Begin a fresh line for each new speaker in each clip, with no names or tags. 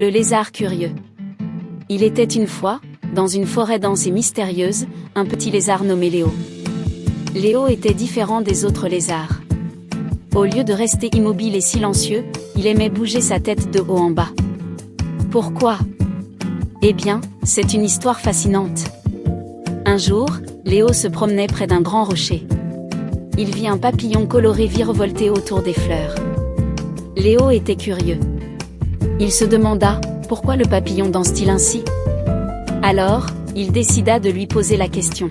Le lézard curieux. Il était une fois, dans une forêt dense et mystérieuse, un petit lézard nommé Léo. Léo était différent des autres lézards. Au lieu de rester immobile et silencieux, il aimait bouger sa tête de haut en bas. Pourquoi? Eh bien, c'est une histoire fascinante. Un jour, Léo se promenait près d'un grand rocher. Il vit un papillon coloré virevolter autour des fleurs. Léo était curieux. Il se demanda, pourquoi le papillon danse-t-il ainsi? Alors, il décida de lui poser la question.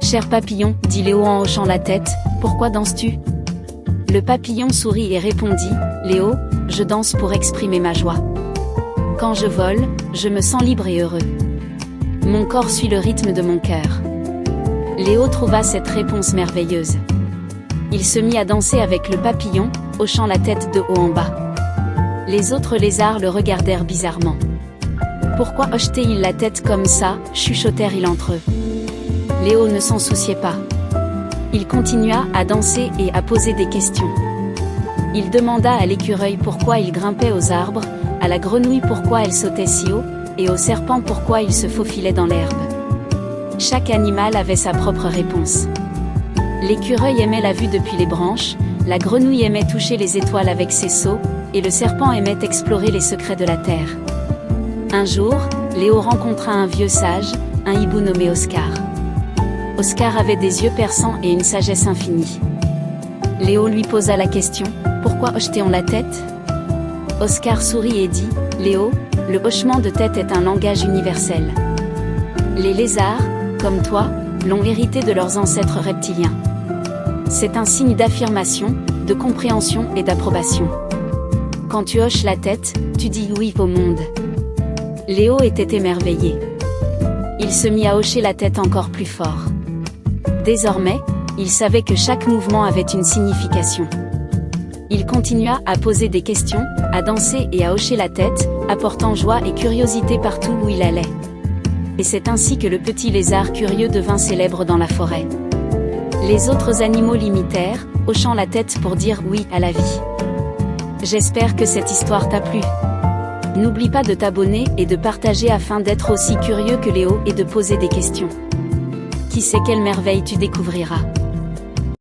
Cher papillon, dit Léo en hochant la tête, pourquoi danses-tu? Le papillon sourit et répondit, Léo, je danse pour exprimer ma joie. Quand je vole, je me sens libre et heureux. Mon corps suit le rythme de mon cœur. Léo trouva cette réponse merveilleuse. Il se mit à danser avec le papillon, hochant la tête de haut en bas. Les autres lézards le regardèrent bizarrement. Pourquoi hochait-il la tête comme ça, chuchotèrent-ils entre eux. Léo ne s'en souciait pas. Il continua à danser et à poser des questions. Il demanda à l'écureuil pourquoi il grimpait aux arbres, à la grenouille pourquoi elle sautait si haut, et au serpent pourquoi il se faufilait dans l'herbe. Chaque animal avait sa propre réponse. L'écureuil aimait la vue depuis les branches, la grenouille aimait toucher les étoiles avec ses sauts, et le serpent aimait explorer les secrets de la terre. Un jour, Léo rencontra un vieux sage, un hibou nommé Oscar. Oscar avait des yeux perçants et une sagesse infinie. Léo lui posa la question, pourquoi hoche-t-on la tête? Oscar sourit et dit, Léo, le hochement de tête est un langage universel. Les lézards, comme toi, l'ont hérité de leurs ancêtres reptiliens. C'est un signe d'affirmation, de compréhension et d'approbation. Quand tu hoches la tête, tu dis oui au monde. Léo était émerveillé. Il se mit à hocher la tête encore plus fort. Désormais, il savait que chaque mouvement avait une signification. Il continua à poser des questions, à danser et à hocher la tête, apportant joie et curiosité partout où il allait. Et c'est ainsi que le petit lézard curieux devint célèbre dans la forêt. Les autres animaux l'imitèrent, hochant la tête pour dire oui à la vie. J'espère que cette histoire t'a plu. N'oublie pas de t'abonner et de partager afin d'être aussi curieux que Léo et de poser des questions. Qui sait quelle merveille tu découvriras.